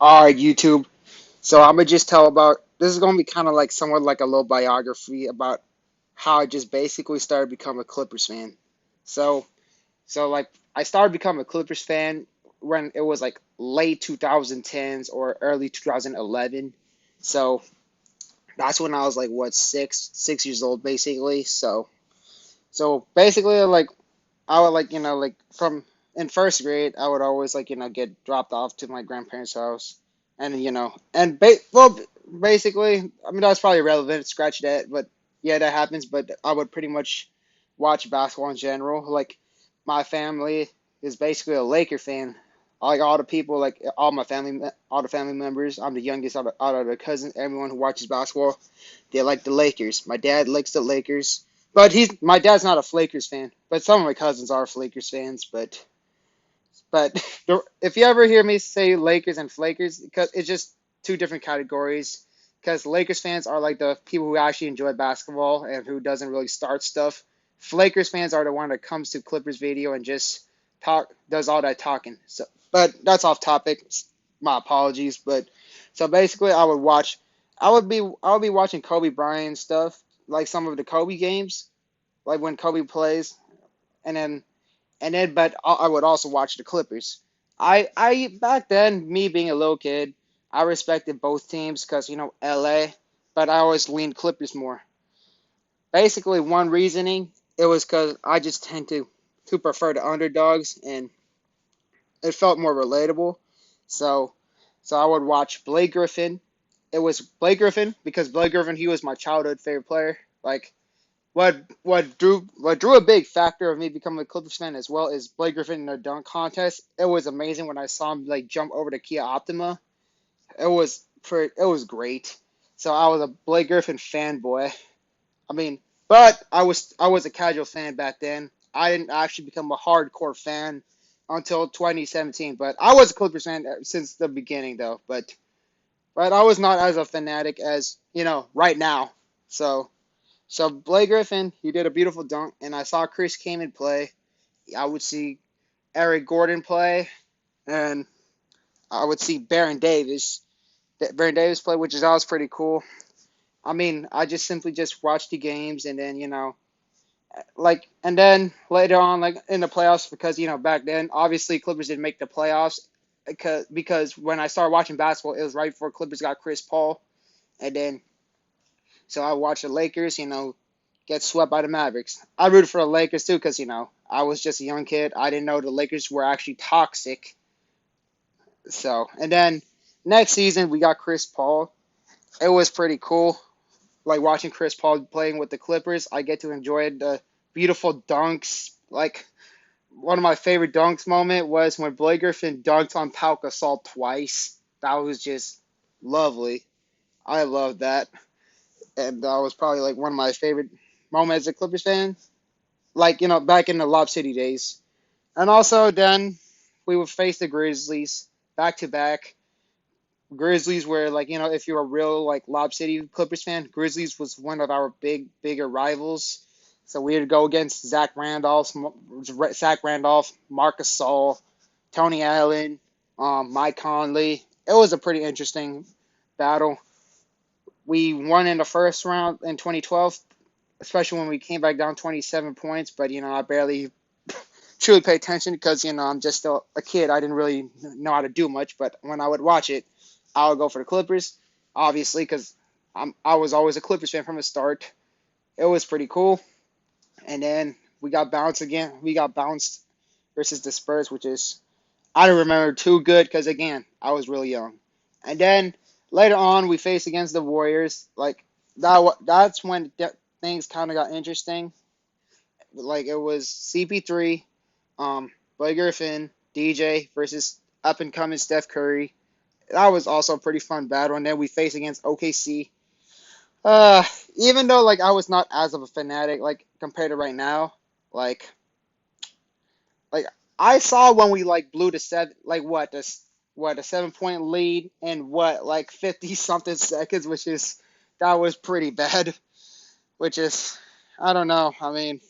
All right, YouTube. So I'm gonna just tell about this is gonna be kind of like somewhat like a little biography about how I just basically started becoming a Clippers fan. So like I started becoming a Clippers fan when it was like late 2010s or early 2011. So that's when I was like what six years old basically. So basically like I would like like from in first grade I would always like get dropped off to my grandparents' house, and basically I mean that's probably irrelevant, scratch that, but yeah, that happens. But I would pretty much watch basketball in general. Like my family is basically a Laker fan. Like all the people, like all the family members. I'm the youngest out of the cousins. Everyone who watches basketball, they like the Lakers. My dad likes the Lakers. But my dad's not a Flakers fan, but some of my cousins are Flakers fans. But if you ever hear me say Lakers and Flakers, because it's just two different categories. Because Lakers fans are like the people who actually enjoy basketball and who doesn't really start stuff. Flakers fans are the one that comes to Clippers video and just does all that talking. So, but that's off topic. My apologies. But so basically, I would be watching Kobe Bryant stuff, like some of the Kobe games, like when Kobe plays, and but I would also watch the Clippers. I back then, me being a little kid, I respected both teams because LA, but I always leaned Clippers more. Basically, one reasoning it was because I just tend to prefer the underdogs, and it felt more relatable. So I would watch Blake Griffin. It was Blake Griffin because Blake Griffin, he was my childhood favorite player. Like what drew a big factor of me becoming a Clippers fan as well is Blake Griffin in the dunk contest. It was amazing when I saw him like jump over the Kia Optima. It was great. So I was a Blake Griffin fanboy. I mean, but I was a casual fan back then. I didn't actually become a hardcore fan until 2017. But I was a Clippers fan since the beginning though. But I was not as a fanatic as right now. So. So Blake Griffin, he did a beautiful dunk, and I saw Chris Kaman play. I would see Eric Gordon play, and I would see Baron Davis play, which is always pretty cool. I mean, I just simply just watched the games, and then and then later on, like in the playoffs, because back then, obviously Clippers didn't make the playoffs because when I started watching basketball, it was right before Clippers got Chris Paul, and then so I watched the Lakers, get swept by the Mavericks. I rooted for the Lakers too because, I was just a young kid. I didn't know the Lakers were actually toxic. So, and then next season we got Chris Paul. It was pretty cool. Like watching Chris Paul playing with the Clippers, I get to enjoy the beautiful dunks. Like one of my favorite dunks moment was when Blake Griffin dunked on Pau Gasol twice. That was just lovely. I loved that. And that was probably like one of my favorite moments as a Clippers fan. Like, back in the Lob City days. And also then we would face the Grizzlies back to back. Grizzlies were like, if you're a real like Lob City Clippers fan, Grizzlies was one of our bigger rivals. So we would go against Zach Randolph, Marcus Gasol, Tony Allen, Mike Conley. It was a pretty interesting battle. We won in the first round in 2012, especially when we came back down 27 points. But I barely truly pay attention because I'm just still a kid. I didn't really know how to do much, but when I would watch it, I would go for the Clippers, obviously, because I was always a Clippers fan from the start. It was pretty cool, and then we got bounced again. We got bounced versus the Spurs, which is I don't remember too good because again I was really young. And then later on we faced against the Warriors. Like that's when things kind of got interesting. Like it was CP3, Blake Griffin, DJ versus up and coming Steph Curry. That was also a pretty fun battle. And then we faced against OKC. Uh, Even though like I was not as of a fanatic like compared to right now, like like I saw when we like blew the seven like what a 7 point lead in what like 50 something seconds, which is that was pretty bad. Which is I don't know. I mean,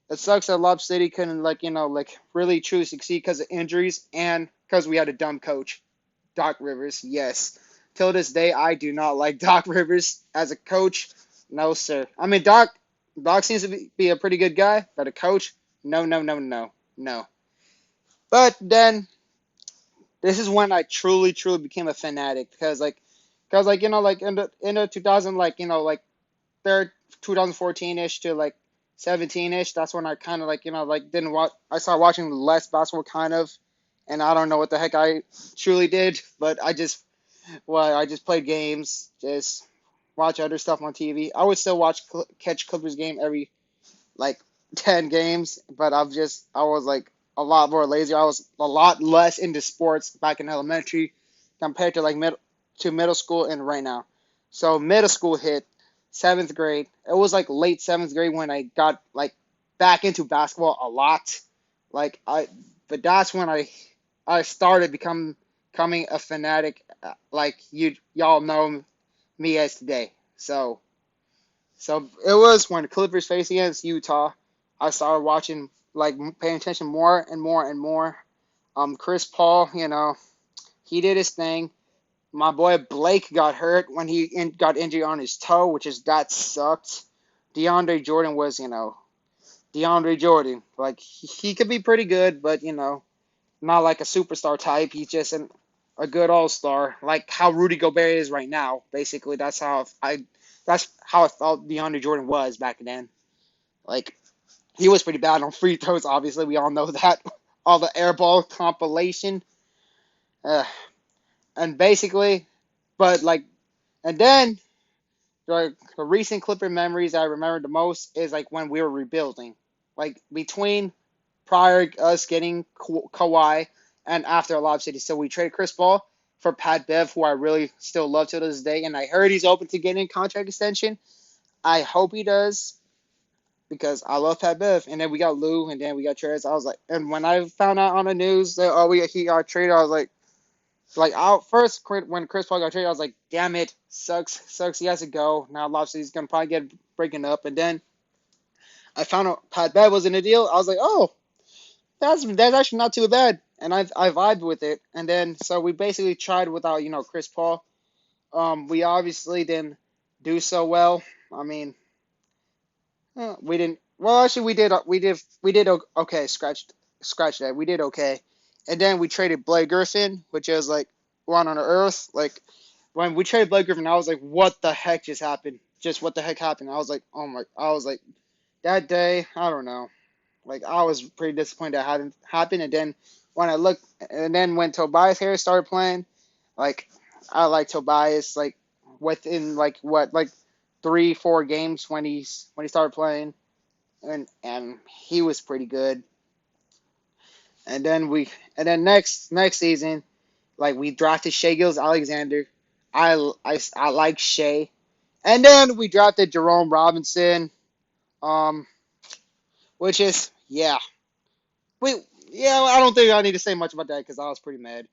it sucks that Lob City couldn't like really truly succeed because of injuries and because we had a dumb coach. Doc Rivers, yes. Till this day, I do not like Doc Rivers as a coach. No, sir. I mean, Doc seems to be a pretty good guy, but a coach, no, no, no, no, no. But then this is when I truly, truly became a fanatic because like in the 2000 third 2014 ish to like 17 ish. That's when I kind of didn't watch. I started watching less basketball kind of, and I don't know what the heck I truly did, but I just played games, just watch other stuff on TV. I would still catch Clippers game every like 10 games, but I was like a lot more lazy. I was a lot less into sports back in elementary compared to middle school and right now. So middle school hit, seventh grade. It was like late seventh grade when I got like back into basketball a lot. Like I, but that's when I started becoming a fanatic, like y'all know me as today. So it was when the Clippers faced against Utah. I started watching, like paying attention more and more and more. Chris Paul, he did his thing. My boy Blake got hurt when got injured on his toe, that sucked. DeAndre Jordan was, DeAndre Jordan. Like he could be pretty good, but not like a superstar type. He's just a good all star, like how Rudy Gobert is right now. Basically, that's how I felt DeAndre Jordan was back then. Like he was pretty bad on free throws. Obviously, we all know that. All the airball compilation, uh, and basically, but like, and then the recent Clipper memories I remember the most is like when we were rebuilding, like between prior us getting Kawhi and after Lob City. So we traded Chris Paul for Pat Bev, who I really still love to this day, and I heard he's open to getting a contract extension. I hope he does because I love Pat Bev. And then we got Lou, and then we got Trez. I was like, and when I found out on the news that he got traded, I was like out first when Chris Paul got traded, I was like, damn it, sucks. He has to go now. Lob City's gonna probably get breaking up, and then I found out Pat Bev was in the deal. I was like, oh, that's actually not too bad, and I vibed with it. And then so we basically tried without Chris Paul. We obviously didn't do so well. I mean, we didn't. Well, actually, we did okay. Scratch that. We did okay, and then we traded Blake Griffin, which is like one on the earth. Like when we traded Blake Griffin, I was like, what the heck just happened? Just what the heck happened? I was like, oh my. I was like that day. I don't know. Like I was pretty disappointed that hadn't happened. And then when I looked, and then when Tobias Harris started playing, like I like Tobias. Like within like 3-4 games when he started playing, and he was pretty good. And then next season, like we drafted Shea Gills Alexander. I like Shea, and then we drafted Jerome Robinson. Um, which is we yeah, I don't think I need to say much about that because I was pretty mad.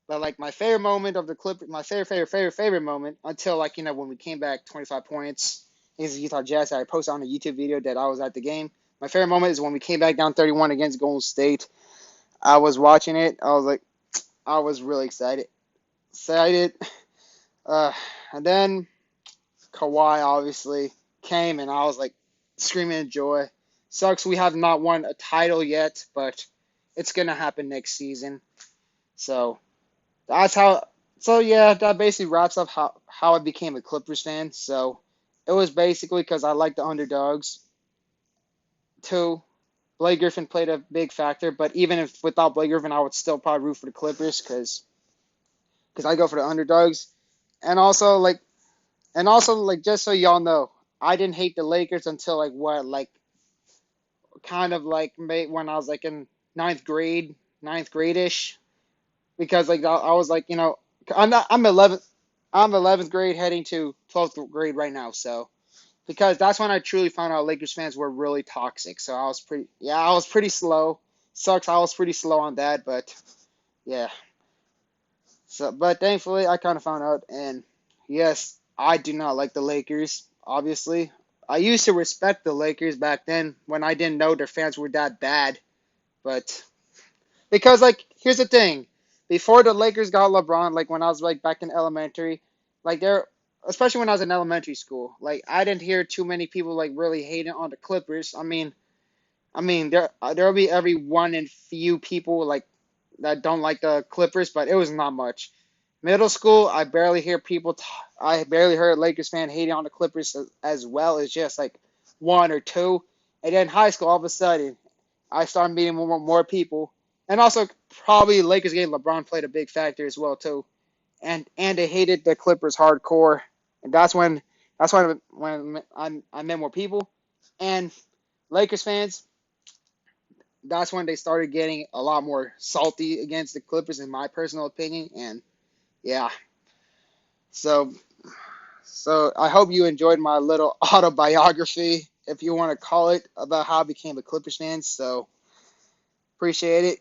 But like my favorite moment of the clip, my favorite moment until when we came back 25 points against the Utah Jazz. I posted on a YouTube video that I was at the game. My favorite moment is when we came back down 31 against Golden State. I was watching it. I was really excited. Uh, and then Kawhi obviously came, and I was like screaming in joy. Sucks we have not won a title yet, but it's gonna happen next season. So that's how. So yeah, that basically wraps up how I became a Clippers fan. So it was basically because I like the underdogs. Too, Blake Griffin played a big factor, but even if without Blake Griffin, I would still probably root for the Clippers because I go for the underdogs. And also like just so y'all know, I didn't hate the Lakers until kind of like when I was like in ninth grade ish, because like I was like I'm 11th grade heading to 12th grade right now, so because that's when I truly found out Lakers fans were really toxic. So I was pretty slow. Sucks, I was pretty slow on that, but yeah. So but thankfully I kind of found out, and yes, I do not like the Lakers. Obviously, I used to respect the Lakers back then when I didn't know their fans were that bad, but because like here's the thing. before the Lakers got LeBron, like when I was like back in elementary, like there, especially when I was in elementary school, like I didn't hear too many people like really hating on the Clippers. I mean there'll be every one in few people like that don't like the Clippers, but it was not much. Middle school, I barely heard a Lakers fan hating on the Clippers as well as just like one or two. And then high school, all of a sudden, I started meeting more people, and also probably Lakers game LeBron played a big factor as well too. And they hated the Clippers hardcore, and that's when I met more people, and Lakers fans. That's when they started getting a lot more salty against the Clippers, in my personal opinion. And yeah, so so I hope you enjoyed my little autobiography, if you want to call it, about how I became a Clippers fan. So appreciate it.